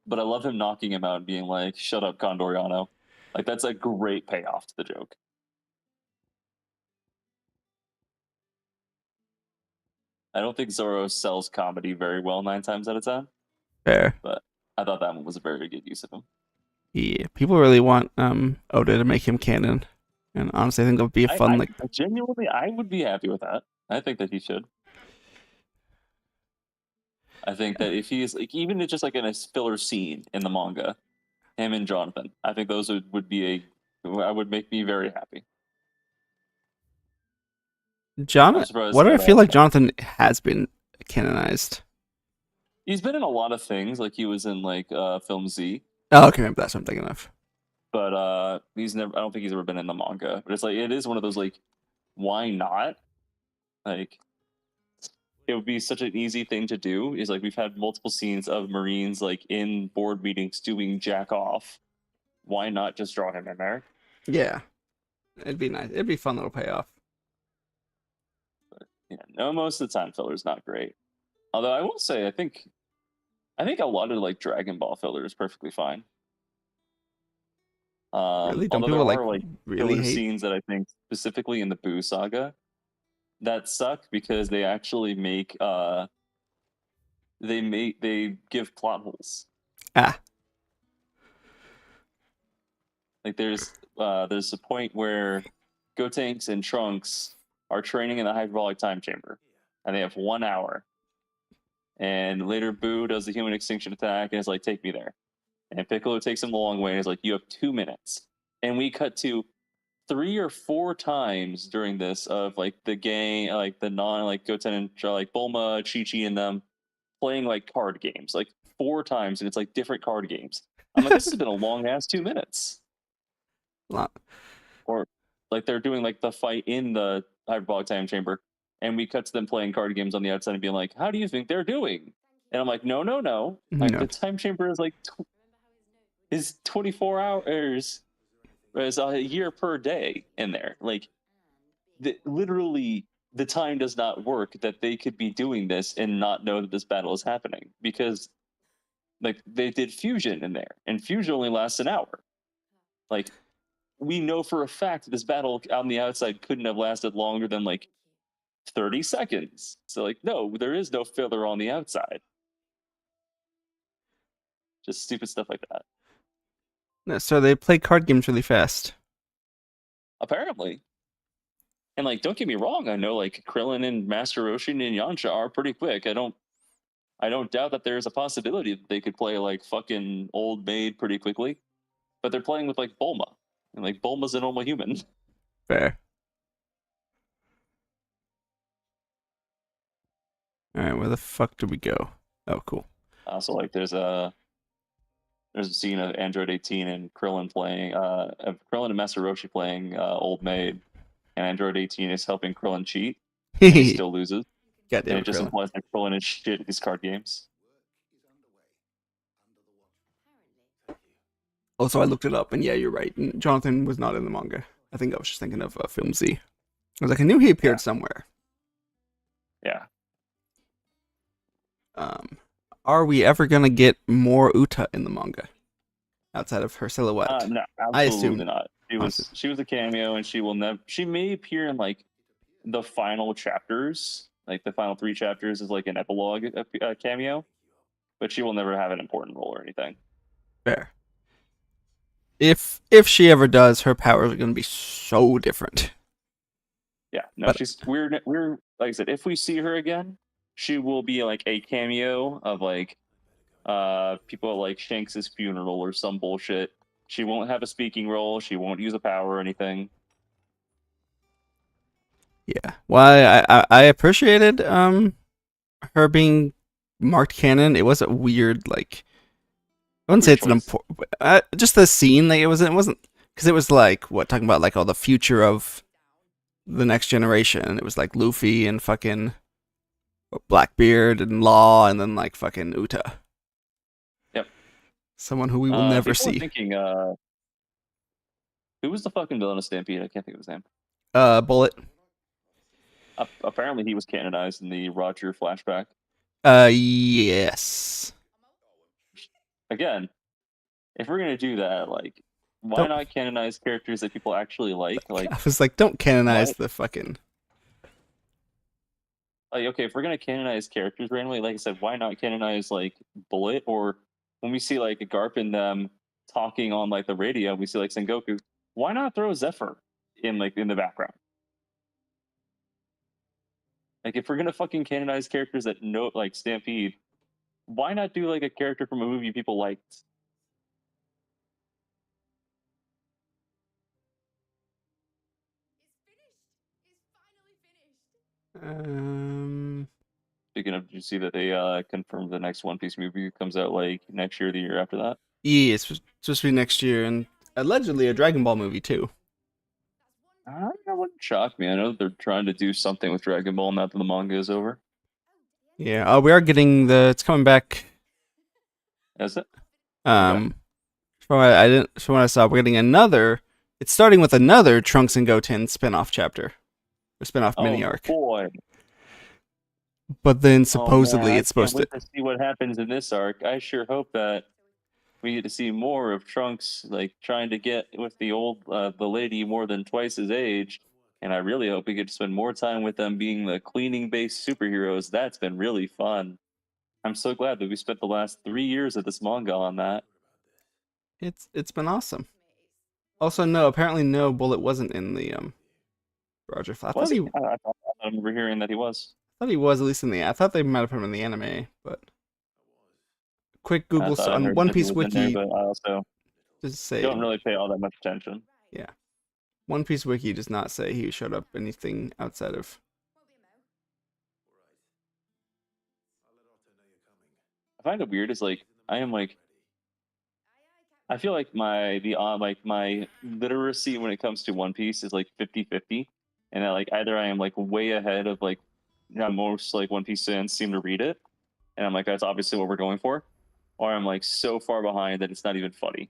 but I love him knocking him out and being like, "Shut up, Condoriano." Like that's a great payoff to the joke. I don't think Zoro sells comedy very well 9 times out of 10, Fair. but I thought that one was a very good use of him. Yeah, people really want Oda to make him canon, and honestly, I think it would be a fun like. Genuinely, I would be happy with that. I think that he should. I think that if he's like even just like in a filler scene in the manga, him and Jonathan, I think those would be I would make me very happy. I'm surprised What do I that feel like Jonathan has been canonized? he's been in a lot of things. Like he was in like film Z, Oh, okay, maybe that's what I'm thinking of. but he's never. I don't think he's ever been in the manga. But it's like it is one of those like, why not? Like it would be such an easy thing to do. Is like we've had multiple scenes of Marines like in board meetings doing jack off. Why not just draw him in there? Yeah, it'd be nice. It'd be a fun little payoff. But yeah, no, most of the time filler's not great. Although I will say, I think a lot of like Dragon Ball filler is perfectly fine. Really, don't Although there people like are like really filler hate? scenes that I think specifically in the Boo saga that suck because they actually make they give plot holes. Ah, Like there's a point where Gotenks and Trunks are training in the hyperbolic time chamber, and they have 1 hour. And later, Boo does the human extinction attack and is like, "Take me there." And Piccolo takes him the long way and is like, "You have 2 minutes." And we cut to 3 or 4 times during this of like the gang, like the non like Goten and like Bulma, Chi Chi, and them playing like card games, like 4 times, and it's like different card games. I'm like, this has been a long ass 2 minutes. lot. Or like they're doing like the fight in the hyperbolic time chamber, and we cut to them playing card games on the outside and being like, "How do you think they're doing?" And I'm like, "No, no, no! Like No, the time chamber is like is 24 hours, is a year per day in there. Like literally the time does not work that they could be doing this and not know that this battle is happening, because like they did fusion in there, and fusion only lasts an hour. Like we know for a fact that this battle on the outside couldn't have lasted longer than like 30 seconds. So like no, there is no filler on the outside. Just stupid stuff like that. No, so they play card games really fast. Apparently. And like, don't get me wrong, I know like Krillin and Master Roshi and Yansha are pretty quick. I don't doubt that there's a possibility that they could play like fucking Old Maid pretty quickly. But they're playing with like Bulma. And like Bulma's a normal human. Fair. Alright, where the fuck do we go? Oh, cool. So like there's a scene of Android 18 and Krillin playing of Krillin and Master Roshi playing Old Maid, and Android 18 is helping Krillin cheat, and he still loses. Goddamn, and it just Krillin. implies that Krillin is shit at these card games. Also, I looked it up, and yeah, you're right. Jonathan was not in the manga. I think I was just thinking of Film Z. I was like, I knew he appeared somewhere. Yeah. Are we ever gonna get more Uta in the manga outside of her silhouette? No, I absolutely assume not. She was a cameo, and she will never. She may appear in like the final chapters, like the final 3 chapters, is like an epilogue cameo, but she will never have an important role or anything. Fair. If she ever does, her powers are gonna be so different. Yeah, no, she's we're like I said, if we see her again, she will be like a cameo of like people like Shanks's funeral or some bullshit. She won't have a speaking role. She won't use a power or anything. Yeah. Well, I appreciated her being marked canon. It wasn't weird. Like I wouldn't say it's an important. Just the scene. Like it wasn't because it was like what talking about like all the future of the next generation. It was like Luffy and fucking Blackbeard and Law, and then like fucking Uta. Yep. Someone who we will never see. Thinking, who was the fucking villain of Stampede? I can't think of his name. Bullet. Apparently, he was canonized in the Roger flashback. Yes. Again, if we're gonna do that, like, why not canonize characters that people actually like? Like, I was like, don't canonize the fucking. Like, okay, if we're gonna canonize characters randomly, like I said, why not canonize like Bullet? Or when we see like Garp and them talking on like the radio, we see like Sengoku. Why not throw Zephyr in like in the background? Like, if we're gonna fucking canonize characters that know like Stampede, why not do like a character from a movie people liked? Speaking of, did you see that they confirmed the next One Piece movie comes out like next year, or the year after that? Yeah, it's supposed to be next year, and allegedly a Dragon Ball movie too. That wouldn't shock me. I know they're trying to do something with Dragon Ball now that the manga is over. Yeah, we are getting it's coming back. Is it? From what I saw, we're getting another. It's starting with another Trunks and Goten spin-off chapter, or spin-off mini arc. Boy. But then supposedly it's supposed to see what happens in this arc. I sure hope that we get to see more of Trunks like trying to get with the lady more than twice his age, and I really hope we get to spend more time with them being the cleaning-based superheroes. That's been really fun. I'm so glad that we spent the last 3 years of this manga on that. It's been awesome. Also, no, apparently no, Bullet wasn't in the Roger Flash. I remember hearing that he was. I thought he was, at least in the. I thought they might have put him in the anime, but quick Google on One Piece Wiki. There, but I also don't really pay all that much attention. Yeah, One Piece Wiki does not say he showed up anything outside of. I find it weird. Is like I feel like my literacy when it comes to One Piece is like 50-50, and that like either I am like way ahead of like most like One Piece fans seem to read it, and I'm like, that's obviously what we're going for, or I'm like so far behind that it's not even funny.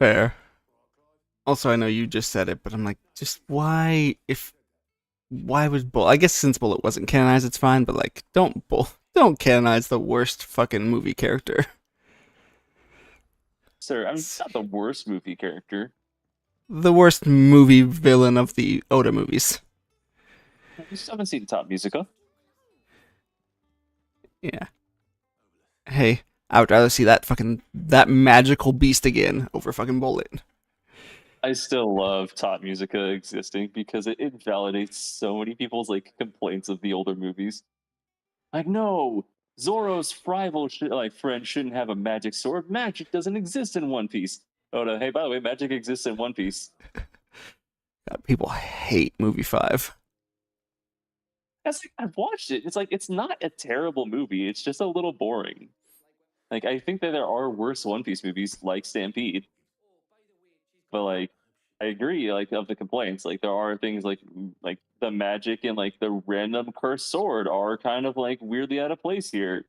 Fair. Also, I know you just said it, but I'm like, just why? Why was Bullet? I guess since Bullet wasn't canonized, it's fine. But like, don't canonize the worst fucking movie character. Sir, I mean, he's not the worst movie character. The worst movie villain of the Oda movies. You still haven't seen Top Musica. Yeah. Hey, I would rather see that magical beast again over fucking Bullet. I still love Top Musica existing because it invalidates so many people's like complaints of the older movies. Like, no, Zoro's rival friend shouldn't have a magic sword. Magic doesn't exist in One Piece. Oh no! Hey, by the way, magic exists in One Piece. God, people hate movie 5. That's like, I've watched it. It's like it's not a terrible movie. It's just a little boring. Like I think that there are worse One Piece movies like Stampede, but like I agree. Like of the complaints, like there are things like the magic and like the random cursed sword are kind of like weirdly out of place here.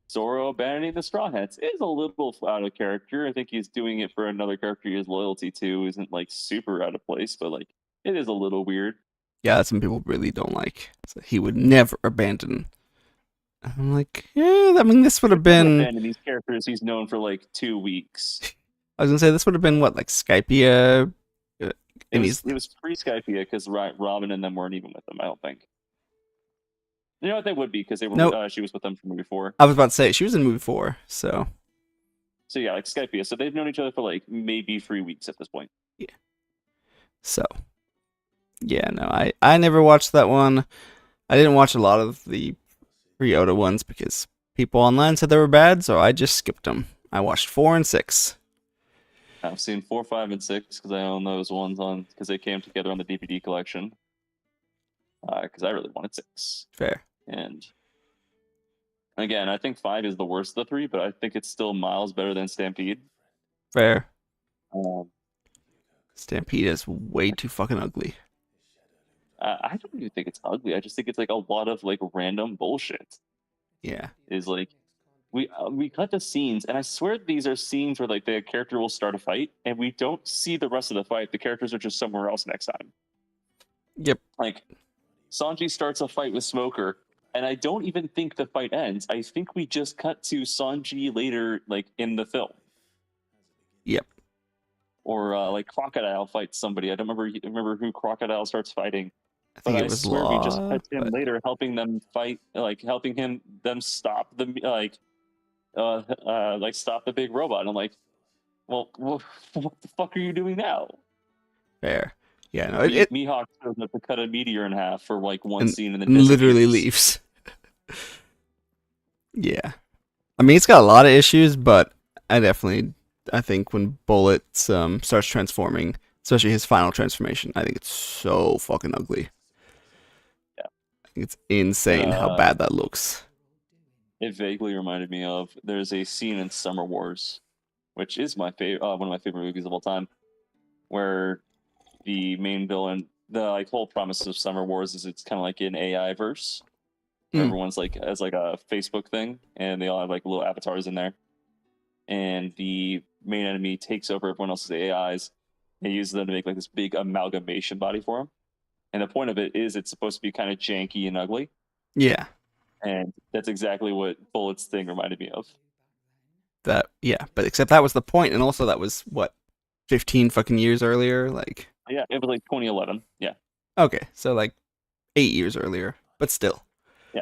Zoro abandoning the Straw Hats is a little out of character. I think he's doing it for another character he has loyalty to. Isn't like super out of place, but like it is a little weird. Yeah, some people really don't like. So he would never abandon. I'm like, yeah, I mean, this would have been. Abandon these characters he's known for like 2 weeks. I was gonna say this would have been what, like Skypia, It was pre Skypia because Robin and them weren't even with them. I don't think. You know what they would be because they were. Nope. She was with them from movie 4. I was about to say she was in movie 4, so So yeah, like Skypia. So they've known each other for like maybe 3 weeks at this point. yeah. So yeah, no, I never watched that one. I didn't watch a lot of the pre-Oda ones because people online said they were bad, so I just skipped them. I watched 4 and 6. I've seen 4, 5, and 6 because I own those ones on because they came together on the DVD collection. Because I really wanted 6. Fair. And again, I think 5 is the worst of the 3, but I think it's still miles better than Stampede. Fair. Um, Stampede is way too fucking ugly. I don't even think it's ugly. I just think it's like a lot of like random bullshit. Yeah. Is like we cut the scenes, and I swear these are scenes where like the character will start a fight, and we don't see the rest of the fight. The characters are just somewhere else next time. Yep. Like Sanji starts a fight with Smoker, and I don't even think the fight ends. I think we just cut to Sanji later, like in the film. Yep. Or like Crocodile fights somebody. I don't remember who Crocodile starts fighting. I think But it was swear we just Law. cut to him later, helping them fight, like helping them stop the like stop the big robot. And I'm like, well, what the fuck are you doing now? Fair. Yeah, no, Mihawk shows up to cut a meteor in half for like one and scene and then literally disappears. leaves. Yeah. I mean, it's got a lot of issues, but I think when Bullet starts transforming, especially his final transformation, I think it's so fucking ugly. Yeah. I think it's insane how bad that looks. It vaguely reminded me of there's a scene in Summer Wars, which is my favorite, one of my favorite movies of all time, where the main villain, the like whole premise of Summer Wars is it's kind of like an AI verse. Everyone's like as like a Facebook thing, and they all have like little avatars in there. And the main enemy takes over everyone else's AIs and uses them to make like this big amalgamation body for him. And the point of it is it's supposed to be kind of janky and ugly. Yeah. And that's exactly what Bullet's thing reminded me of. But except that was the point, and also that was what, 15 fucking years earlier, like. Yeah, it was like 2011. Yeah. Okay, so like 8 years earlier, but still. Yeah.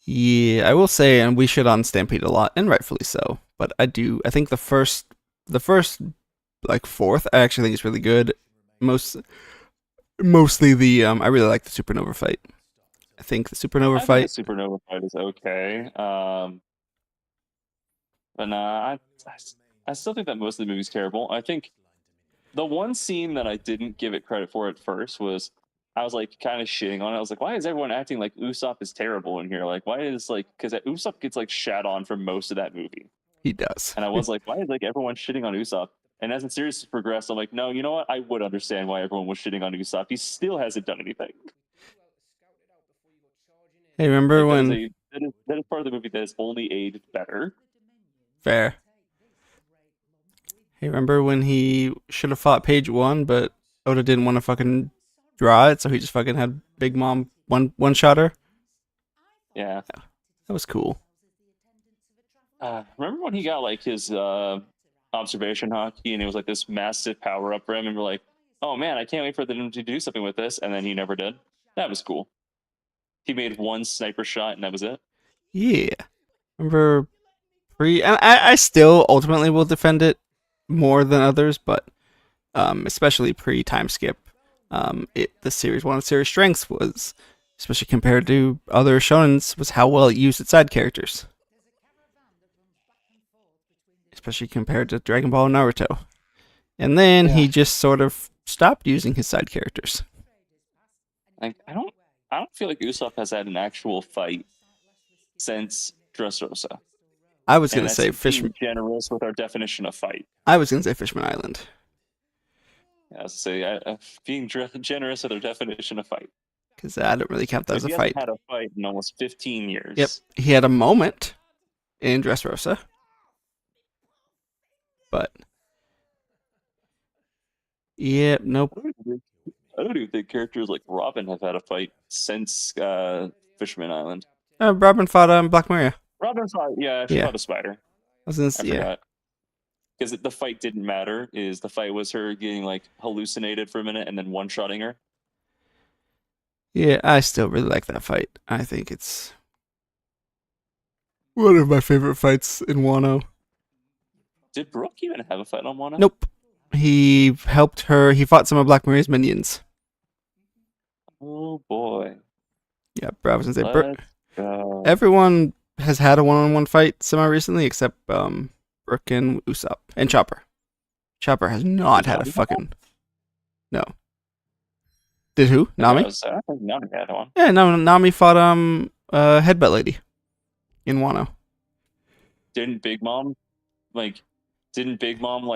Yeah, I will say, and we shit on Stampede a lot, and rightfully so. But I think the first like fourth, I actually think is really good. Mostly the I really like the Supernova fight. I think the Supernova fight. The Supernova fight is okay. But nah, I still think that most of the movie's terrible. I think the one scene that I didn't give it credit for at first was I was like kind of shitting on it. I was like, why is everyone acting like Usopp is terrible in here? Like, why is like because Usopp gets like shat on for most of that movie. He does. And I was like, why is like everyone shitting on Usopp? And as the series progressed, I'm like, no, you know what? I would understand why everyone was shitting on Usopp. He still hasn't done anything. Hey, remember like, when that is part of the movie that has only aged better. Fair. Hey, remember when he should have fought Page 1, but Oda didn't want to fucking draw it, so he just fucking had Big Mom one shot her? Yeah. That was cool. Remember when he got like his observation hockey and it was like this massive power up for him, and we're like, oh man, I can't wait for them to do something with this, and then he never did. That was cool. He made one sniper shot and that was it. Yeah. Remember and I still ultimately will defend it more than others, but especially pre time skip. The series, one of the series strengths was, especially compared to other shonens, was how well it used its side characters. Especially compared to Dragon Ball and Naruto. And then he just sort of stopped using his side characters. Like I don't feel like Usopp has had an actual fight since Dressrosa. I was gonna say Fishman. Generous with our definition of fight. I was gonna say Fishman Island. Yeah, I was say being generous with our definition of fight. Because I don't really count that as a fight. He had a fight in almost 15 years. Yep, he had a moment in Dressrosa, but yeah, nope. I don't even think characters like Robin have had a fight since Fisherman Island. Robin fought Black Maria. Robin fought, she fought a spider. I was gonna say, forgot. Because the fight didn't matter. The fight was her getting like hallucinated for a minute and then one-shotting her. Yeah, I still really like that fight. I think it's one of my favorite fights in Wano. Did Brooke even have a fight on Wano? Nope. He helped her. He fought some of Black Maria's minions. Oh boy. Yeah, I was gonna say, everyone has had a one-on-one fight semi-recently except Brooke and Usopp and Chopper. Chopper has not had a fucking... No. Did who? Nami? I think Nami had one. Yeah, no, Nami fought Headbutt Lady in Wano. Didn't Big Mom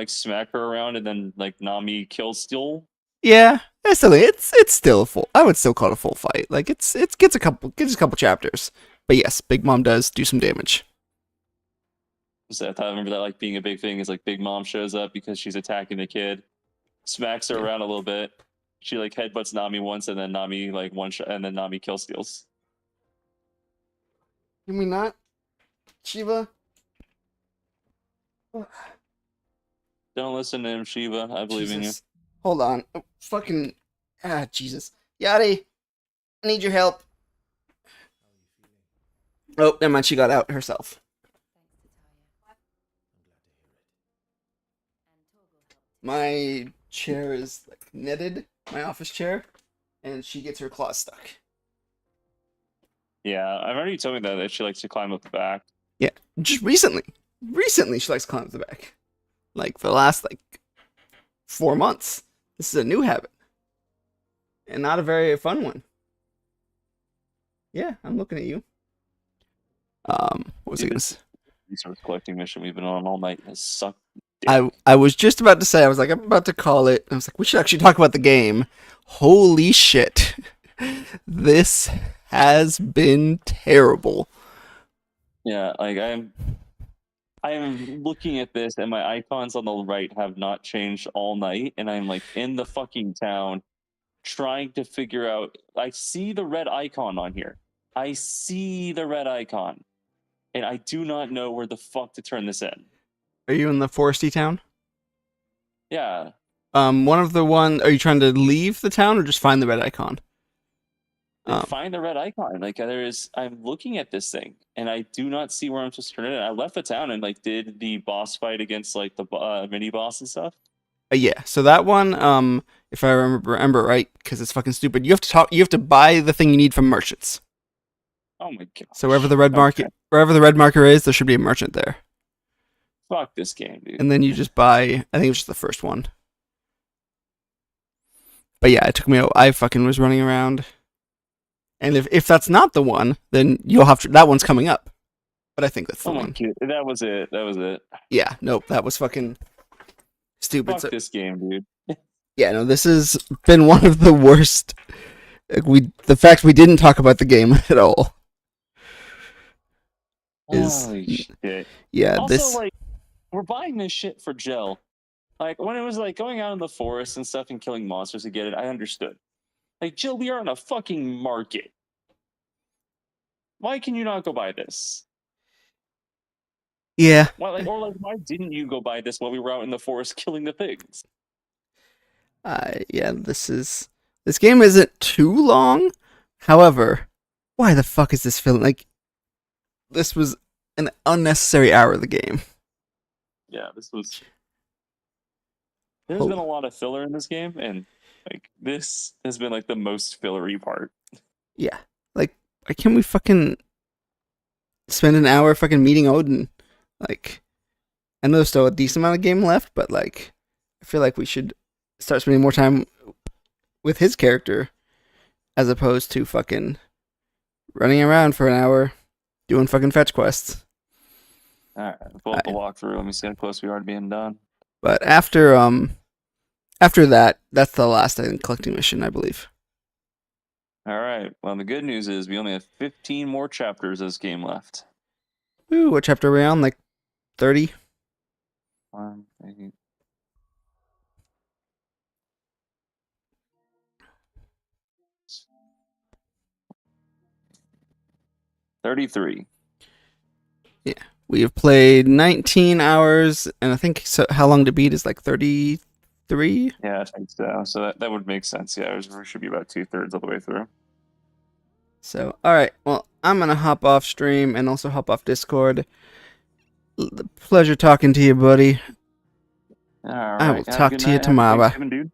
smack her around and then like Nami kills still? Yeah, it's still a full. I would still call it a full fight. Like it gets a couple chapters. But yes, Big Mom does do some damage. So I remember that like being a big thing is like Big Mom shows up because she's attacking the kid, smacks her around a little bit. She like headbutts Nami once, and then Nami like one shot, and then Nami kill steals. Can we not, Shiva? Don't listen to him, Shiva. I believe in you. Hold on. Fucking Jesus. Yachty, I need your help. Oh, never mind. She got out herself. My chair is like knitted, my office chair, and she gets her claws stuck. Yeah, I've already told me that she likes to climb up the back. Yeah, just recently she likes to climb up the back. Like for the last 4 months. This is a new habit, and not a very fun one. Yeah, I'm looking at you. What was I gonna say? Resource collecting mission we've been on all night has sucked. I was just about to say, I was like, I'm about to call it. I was like, we should actually talk about the game. Holy shit. This has been terrible. Yeah, like I'm looking at this and my icons on the right have not changed all night, and I'm like in the fucking town trying to figure out. I see the red icon on here. I see the red icon, and I do not know where the fuck to turn this in. Are you in the foresty town? Yeah. Are you trying to leave the town or just find the red icon? Find the red icon. Like I'm looking at this thing and I do not see where I'm supposed to turn it in. I left the town and did the boss fight against the mini boss and stuff. Yeah. So that one, if I remember right, because it's fucking stupid. You have to buy the thing you need from merchants. Oh my god. So wherever the red marker is, there should be a merchant there. Fuck this game, dude. And then you just buy. I think it was just the first one. But yeah, it took me. I fucking was running around. And if that's not the one, then you'll have to. That one's coming up. But I think that's the one. That was it. Yeah, nope, that was fucking stupid. Fuck this game, dude. Yeah, no, this has been one of the worst. The fact we didn't talk about the game at all. Holy shit. Yeah, also, we're buying this shit for gel. Like when it was like going out in the forest and stuff and killing monsters to get it, I understood. Like, Jill, we are in a fucking market. Why can you not go buy this? Yeah. Why, why didn't you go buy this while we were out in the forest killing the pigs? Yeah, this game isn't too long. However, why the fuck is this feeling like this was an unnecessary hour of the game? Yeah, this was. There's been a lot of filler in this game, and like this has been like the most fillery part. Yeah, like why can't we fucking spend an hour fucking meeting Odin? Like, I know there's still a decent amount of game left, but like, I feel like we should start spending more time with his character as opposed to fucking running around for an hour doing fucking fetch quests. All right, pull up the walkthrough. Let me see how close we are to being done. But after that, that's the last collecting mission, I believe. All right. Well, the good news is we only have 15 more chapters of this game left. Ooh, what chapter are we on? Like 30? 33. Yeah. We have played 19 hours, and I think how long to beat is like 33? Yeah, I think so. So that would make sense. Yeah, we should be about 2/3 of the way through. So, alright. Well, I'm going to hop off stream and also hop off Discord. Pleasure talking to you, buddy. All right. I will talk to you tomorrow. Dude.